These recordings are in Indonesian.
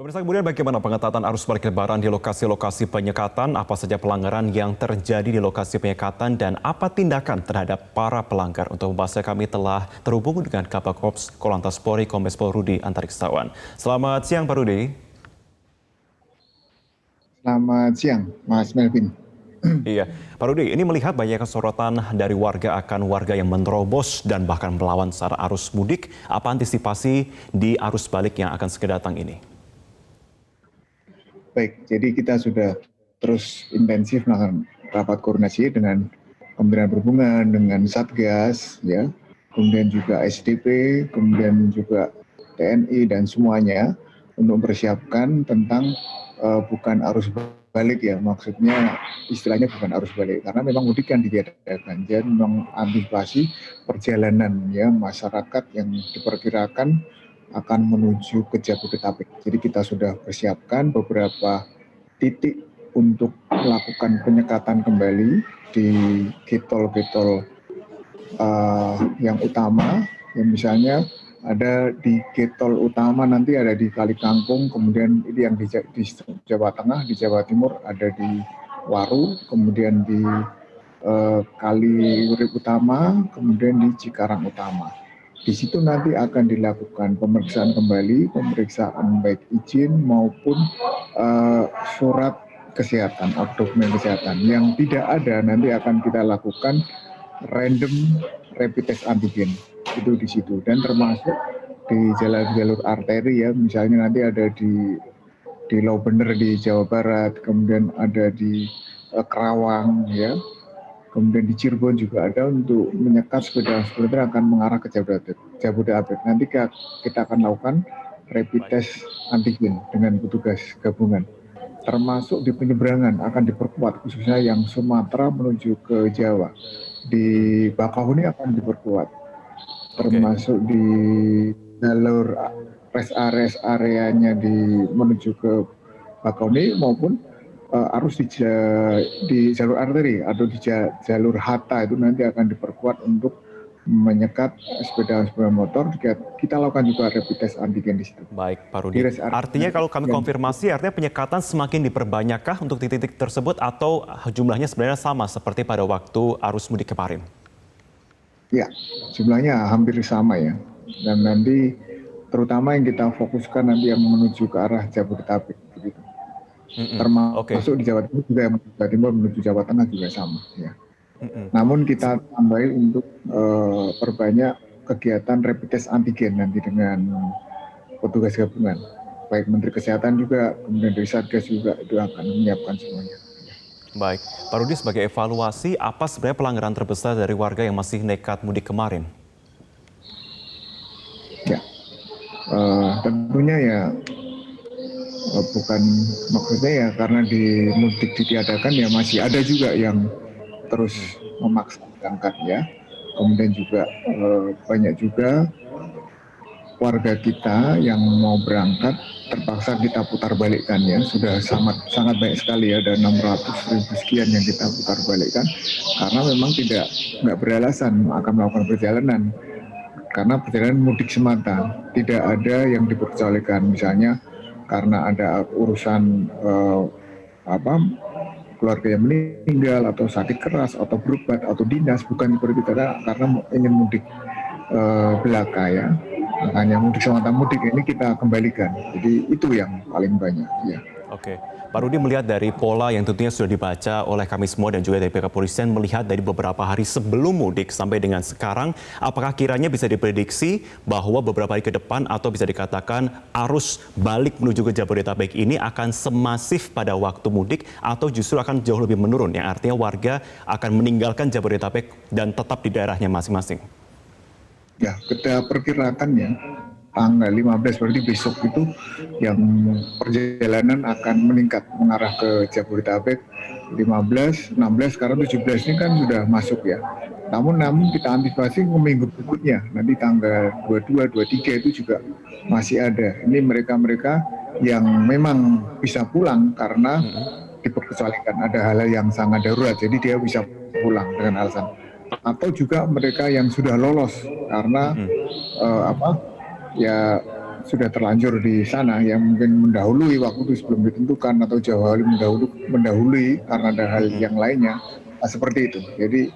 Pemirsa, kemudian bagaimana pengetatan arus balik lebaran di lokasi-lokasi penyekatan, apa saja pelanggaran yang terjadi di lokasi penyekatan, dan apa tindakan terhadap para pelanggar? Untuk membahasnya kami telah terhubung dengan Kabak Korps Korlantas Polri Kombes Pol Rudi Antariksawan. Selamat siang Pak Rudi. Selamat siang, Mas Melvin. Iya, Pak Rudi, ini melihat banyak sorotan dari warga akan warga yang menerobos dan bahkan melawan secara arus mudik. Apa antisipasi di arus balik yang akan segera datang ini? Baik, jadi kita sudah terus intensif melakukan rapat koordinasi dengan Kementerian Perhubungan, dengan Satgas, ya, kemudian juga SDP, kemudian juga TNI dan semuanya untuk mempersiapkan tentang bukan arus balik ya, maksudnya istilahnya bukan arus balik karena memang mudik kan ditiadakan, jadi mengantisipasi perjalanan ya masyarakat yang diperkirakan akan menuju ke Jabodetabek. Jadi kita sudah persiapkan beberapa titik untuk melakukan penyekatan kembali di getol-getol yang utama, yang misalnya ada di getol utama nanti ada di Kali Kangkung, kemudian ini yang di Jawa Tengah, di Jawa Timur ada di Waru, kemudian di Kali Urip Utama, kemudian di Cikarang Utama. Di situ nanti akan dilakukan pemeriksaan kembali, pemeriksaan baik izin maupun surat kesehatan atau dokumen kesehatan. Yang tidak ada nanti akan kita lakukan random rapid test antigen itu di situ, dan termasuk di jalur arteri ya, misalnya nanti ada di Laubener di Jawa Barat, kemudian ada di Kerawang ya, kemudian di Cirebon juga ada untuk menyekat sepeda akan mengarah ke Jabodetabek. Nanti kita akan lakukan rapid test antigen dengan petugas gabungan. Termasuk di penyeberangan akan diperkuat, khususnya yang Sumatera menuju ke Jawa. Di Bakauheni akan diperkuat, termasuk di jalur rest areanya menuju ke Bakauheni maupun arus di jalur arteri atau di jalur Hatta itu nanti akan diperkuat untuk menyekat sepeda motor. Kita lakukan juga rapid test antigen di situ. Baik, Pak Rudi. Artinya kalau kami konfirmasi, artinya penyekatan semakin diperbanyakkah untuk titik-titik tersebut atau jumlahnya sebenarnya sama seperti pada waktu arus mudik kemarin? Ya, jumlahnya hampir sama ya. Dan nanti terutama yang kita fokuskan nanti yang menuju ke arah Jabodetabek begitu. Termasuk di Jawa Timur juga, yang Jawa Timur menuju Jawa Tengah juga sama ya. Namun kita tambahin untuk perbanyak kegiatan rapid test antigen nanti dengan petugas gabungan, baik Menteri Kesehatan juga, kemudian dari Satgas juga itu akan menyiapkan semuanya. Baik, Pak Rudi, sebagai evaluasi apa sebenarnya pelanggaran terbesar dari warga yang masih nekat mudik kemarin? Ya, tentunya ya bukan maksudnya ya karena di mudik ditiadakan ya masih ada juga yang terus memaksa berangkat ya. Kemudian juga banyak juga warga kita yang mau berangkat terpaksa kita putar balikkan ya. Sudah sangat banyak sekali ya, ada 600.000 sekian yang kita putar balikkan karena memang nggak beralasan akan melakukan perjalanan karena perjalanan mudik semata, tidak ada yang diperkecualikan, misalnya karena ada urusan keluarga yang meninggal atau sakit keras atau berobat atau dinas, bukan seperti kita karena ingin mudik belaka ya. Makanya mudik semata mudik ini kita kembalikan. Jadi itu yang paling banyak ya. Oke, Pak Rudi, melihat dari pola yang tentunya sudah dibaca oleh kami semua dan juga dari pihak kepolisian, melihat dari beberapa hari sebelum mudik sampai dengan sekarang, apakah kiranya bisa diprediksi bahwa beberapa hari ke depan atau bisa dikatakan arus balik menuju ke Jabodetabek ini akan semasif pada waktu mudik atau justru akan jauh lebih menurun, yang artinya warga akan meninggalkan Jabodetabek dan tetap di daerahnya masing-masing? Ya, kita perkirakannya tanggal 15 berarti besok itu yang perjalanan akan meningkat mengarah ke Jabodetabek. 15, 16, sekarang 17 ini kan sudah masuk ya. Namun kita antisipasi minggu berikutnya, nanti tanggal 22, 23 itu juga masih ada. Ini mereka-mereka yang memang bisa pulang karena diperkecualikan, ada hal yang sangat darurat, jadi dia bisa pulang dengan alasan. Atau juga mereka yang sudah lolos karena ya sudah terlanjur di sana yang mungkin mendahului waktu itu sebelum ditentukan atau jauh hari mendahului karena ada hal yang lainnya. Nah, seperti itu. Jadi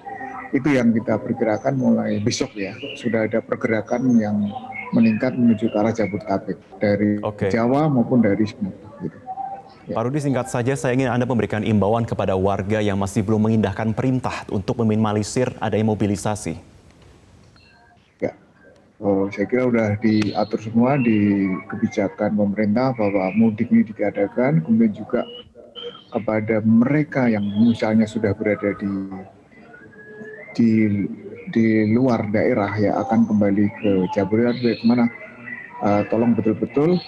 itu yang kita perkirakan mulai besok ya. Sudah ada pergerakan yang meningkat menuju ke arah Jabodetabek dari Oke. Jawa maupun dari Sumatera. Gitu. Pak Rudi, singkat saja saya ingin Anda memberikan imbauan kepada warga yang masih belum mengindahkan perintah untuk meminimalisir adanya mobilisasi. Ya, saya kira sudah diatur semua di kebijakan pemerintah bahwa mudik ini ditiadakan, kemudian juga kepada mereka yang misalnya sudah berada di luar daerah ya akan kembali ke Jabodetabek mana tolong betul-betul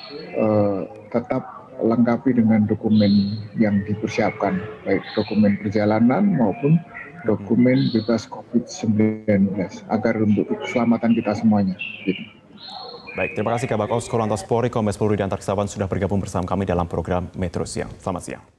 tetap lengkapi dengan dokumen yang dipersiapkan baik dokumen perjalanan maupun dokumen bebas COVID-19 agar untuk keselamatan kita semuanya. Gitu. Baik, terima kasih Kabak Ops Korlantas Polri Kombes Pol Rudi Antarsyawan sudah bergabung bersama kami dalam program Metro Siang. Selamat siang.